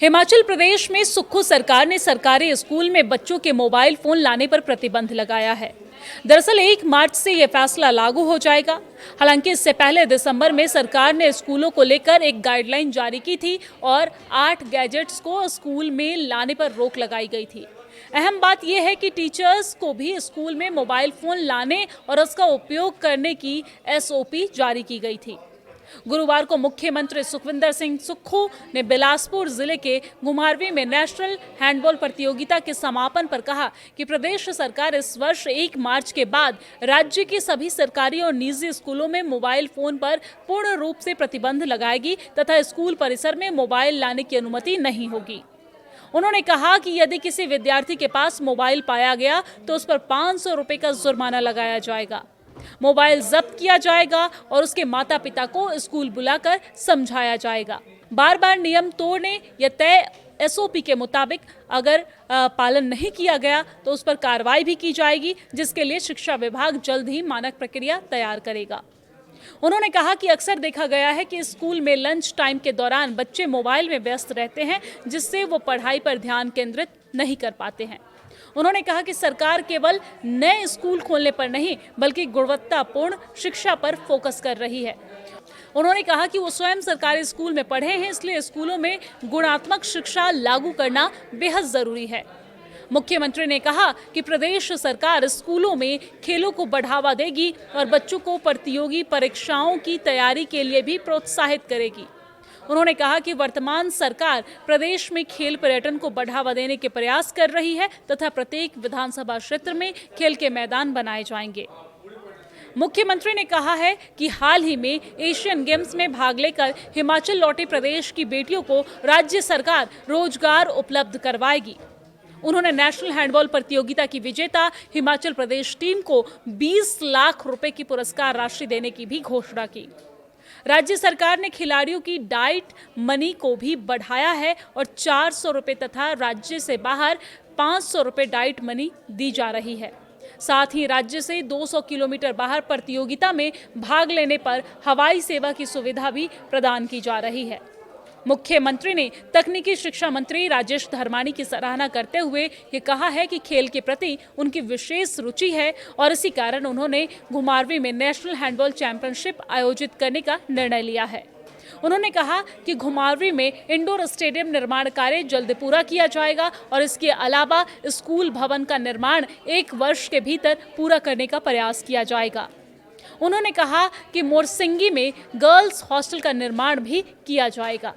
हिमाचल प्रदेश में सुक्खू सरकार ने सरकारी स्कूल में बच्चों के मोबाइल फोन लाने पर प्रतिबंध लगाया है। दरअसल 1 मार्च से यह फैसला लागू हो जाएगा। हालांकि इससे पहले दिसंबर में सरकार ने स्कूलों को लेकर एक गाइडलाइन जारी की थी और 8 गैजेट्स को स्कूल में लाने पर रोक लगाई गई थी। अहम बात यह है कि टीचर्स को भी स्कूल में मोबाइल फोन लाने और उसका उपयोग करने की SOP जारी की गई थी। गुरुवार को मुख्यमंत्री सुखविंदर सिंह सुक्खू ने बिलासपुर जिले के घुमारवीं में नेशनल हैंडबॉल प्रतियोगिता के समापन पर कहा कि प्रदेश सरकार इस वर्ष 1 मार्च के बाद राज्य के सभी सरकारी और निजी स्कूलों में मोबाइल फोन पर पूर्ण रूप से प्रतिबंध लगाएगी तथा स्कूल परिसर में मोबाइल लाने की अनुमति नहीं होगी। उन्होंने कहा कि यदि किसी विद्यार्थी के पास मोबाइल पाया गया तो उस पर 500 रुपए का जुर्माना लगाया जाएगा। मोबाइल जब्त किया जाएगा और उसके माता पिता को स्कूल बुलाकर समझाया जाएगा। बार बार नियम तोड़ने या तय SOP के मुताबिक अगर पालन नहीं किया गया तो उस पर कार्रवाई भी की जाएगी, जिसके लिए शिक्षा विभाग जल्द ही मानक प्रक्रिया तैयार करेगा। उन्होंने कहा कि अक्सर देखा गया है कि स्कूल में लंच टाइम के दौरान बच्चे मोबाइल में व्यस्त रहते हैं, जिससे वो पढ़ाई पर ध्यान केंद्रित नहीं कर पाते हैं। उन्होंने कहा कि सरकार केवल नए स्कूल खोलने पर नहीं बल्कि गुणवत्तापूर्ण शिक्षा पर फोकस कर रही है। उन्होंने कहा कि वो स्वयं सरकारी स्कूल में पढ़े हैं, इसलिए स्कूलों में गुणात्मक शिक्षा लागू करना बेहद जरूरी है। मुख्यमंत्री ने कहा कि प्रदेश सरकार स्कूलों में खेलों को बढ़ावा देगी और बच्चों को प्रतियोगी परीक्षाओं की तैयारी के लिए भी प्रोत्साहित करेगी। उन्होंने कहा कि वर्तमान सरकार प्रदेश में खेल पर्यटन को बढ़ावा देने के प्रयास कर रही है तथा प्रत्येक विधानसभा क्षेत्र में खेल के मैदान बनाए जाएंगे। मुख्यमंत्री ने कहा है कि हाल ही में एशियन गेम्स में भाग लेकर हिमाचल लौटे प्रदेश की बेटियों को राज्य सरकार रोजगार उपलब्ध करवाएगी। उन्होंने नेशनल हैंडबॉल प्रतियोगिता की विजेता हिमाचल प्रदेश टीम को 20 लाख रुपए की पुरस्कार राशि देने की भी घोषणा की। राज्य सरकार ने खिलाड़ियों की डाइट मनी को भी बढ़ाया है और 400 रुपए तथा राज्य से बाहर 500 रुपए डाइट मनी दी जा रही है। साथ ही राज्य से 200 किलोमीटर बाहर प्रतियोगिता में भाग लेने पर हवाई सेवा की सुविधा भी प्रदान की जा रही है। मुख्यमंत्री ने तकनीकी शिक्षा मंत्री राजेश धर्मानी की सराहना करते हुए ये कहा है कि खेल के प्रति उनकी विशेष रुचि है और इसी कारण उन्होंने घुमारवीं में नेशनल हैंडबॉल चैंपियनशिप आयोजित करने का निर्णय लिया है। उन्होंने कहा कि घुमारवीं में इंडोर स्टेडियम निर्माण कार्य जल्द पूरा किया जाएगा और इसके अलावा स्कूल भवन का निर्माण 1 वर्ष के भीतर पूरा करने का प्रयास किया जाएगा। उन्होंने कहा कि मोरसिंगी में गर्ल्स हॉस्टल का निर्माण भी किया जाएगा।